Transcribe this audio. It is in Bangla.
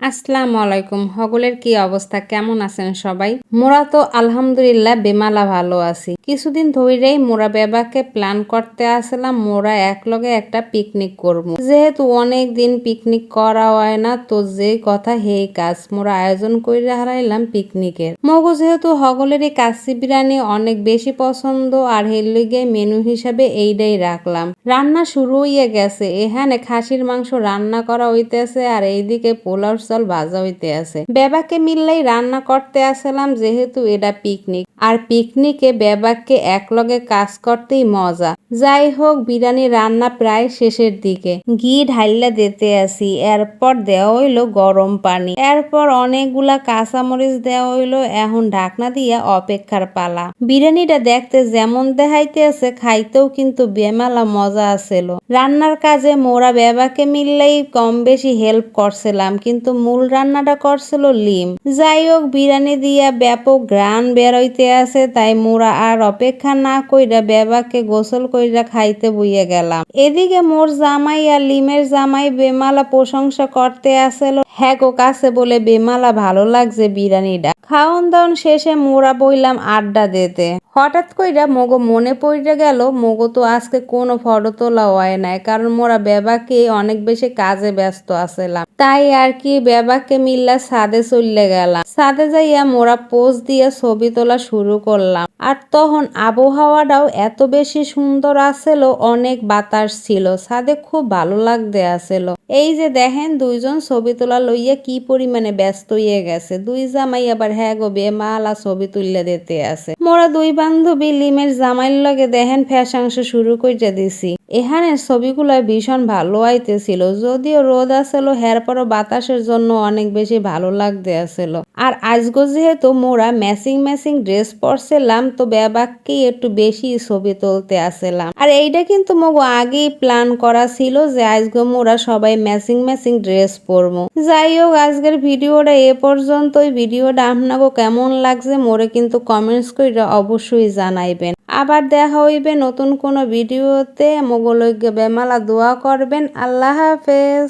আসসালামু আলাইকুম। সকলের কি অবস্থা, কেমন আছেন সবাই? মোরা তো আলহামদুলিল্লাহ বেমালা ভালো আছি। কিছুদিন ধরেই মোরা বেবাকে প্ল্যান করতে আসলাম মোরা একলগে একটা পিকনিক করব। যেহেতু অনেক দিন পিকনিক করা হয় না, তো যে কথা হেই কাজ মোরা আয়োজন করে হারাইলাম পিকনিকের। মগো যেহেতু সকলেরই কাচ্চি বিরিয়ানি অনেক বেশি পছন্দ, আর এর লিগে মেনু হিসাবে এইটাই রাখলাম। রান্না শুরু হয়ে গেছে, এখানে খাসির মাংস রান্না করা হইতেছে আর এইদিকে পোলাও চাল ভাজা হইতে আছে। বেবাকে মিললেই রান্না করতে আসলাম, যেহেতু এটা পিকনিক, আর পিকনিকে বেবাকে একলগে কাজ করতেই মজা। যাই হোক, বিরিয়ানি রান্না প্রায় শেষের দিকে। ঘি ঢাইলা দিতে আসি, এরপর দেওয়া হইলো গরম পানি, এরপর অনেকগুলা কাঁচামরিচ দেওয়া হইলো। এখন ঢাকনা দিয়া অপেক্ষার পালা। বিরিয়ানিটা দেখতে যেমন দেখাইতে আছে, খাইতেও কিন্তু বেমালা মজা আছিল। রান্নার কাজে মোরা বেবাকে মিললেই কম বেশি হেল্প করছিলাম, কিন্তু মূল রান্নাটা করছিল লিম। যাই হোক, বিরিয়ানি দিয়া ব্যাপক ঘ্রাণ বেরোইতে আছে, তাই মোরা আর অপেক্ষা না কইরা বেবাকে গোসল কইরা খাইতে বইয়ে গেলাম। এদিকে মোর জামাই আর লিমের জামাই বেমালা প্রশংসা করতে আসছিল, হ্যাঁ গো কাছে বলে বেমালা ভালো লাগছে বিরিয়ানিটা। খাওন দাওন শেষে মোরা বইলাম আড্ডা দিতে। হঠাৎ কইরা মগো মনে পড়ে গেল মগো তো আজকে কোনো ফটো তোলা হয় নাই, কারণ মোরা বেবাকে অনেক বেশি কাজে ব্যস্ত আছিলাম। তাই আর কি বেবাকে মিল্লা ছাদে চলে গেলাম। ছাদে যাইয়া মোরা পোজ দিয়ে ছবি তোলা শুরু করলাম। আর তখন আবহাওয়াটাও এত বেশি সুন্দর আছিল, অনেক বাতাস ছিল, ছাদে খুব ভালো লাগতে আছিল। এই যে দেখেন দুইজন ছবি তোলা লইয়া কি পরিমাণে ব্যস্ত হয়ে গেছে। দুই জামাই আবার হ্যাঁ গো বেমালা ছবি তুললে দিতে আছে। মোরা দুই বান্ধবী লিমের জামাইয়ের লগে দেখেন ফ্যাশাংশ শুরু কইরা দিছি। এখানে ছবিগুলা ভীষণ ভালো আইতেছিল, যদিও রোদ আছিল, এরপরও বাতাসের জন্য অনেক বেশি ভালো লাগতে আছিল। আর আজগো যেহেতু মোরা ম্যাচিং ড্রেস পরছিলাম, তো বেবাককে একটু বেশি ছবি তুলতে আসছিলাম। আর এইটা কিন্তু মগো আগেই প্ল্যান করা ছিল যে আজগো মোরা সবাই ম্যাচিং ড্রেস পরবো। যাই হোক, আজকের ভিডিওটা এ পর্যন্তই। ভিডিওটা আপনাকে কেমন লাগছে মোরে কিন্তু কমেন্টস করে অবশ্যই জানাইবেন। আবার দেখা হইবে নতুন কোনো ভিডিওতে। মোগলৈক্য বেমালা দোয়া করবেন। আল্লাহ হাফেজ।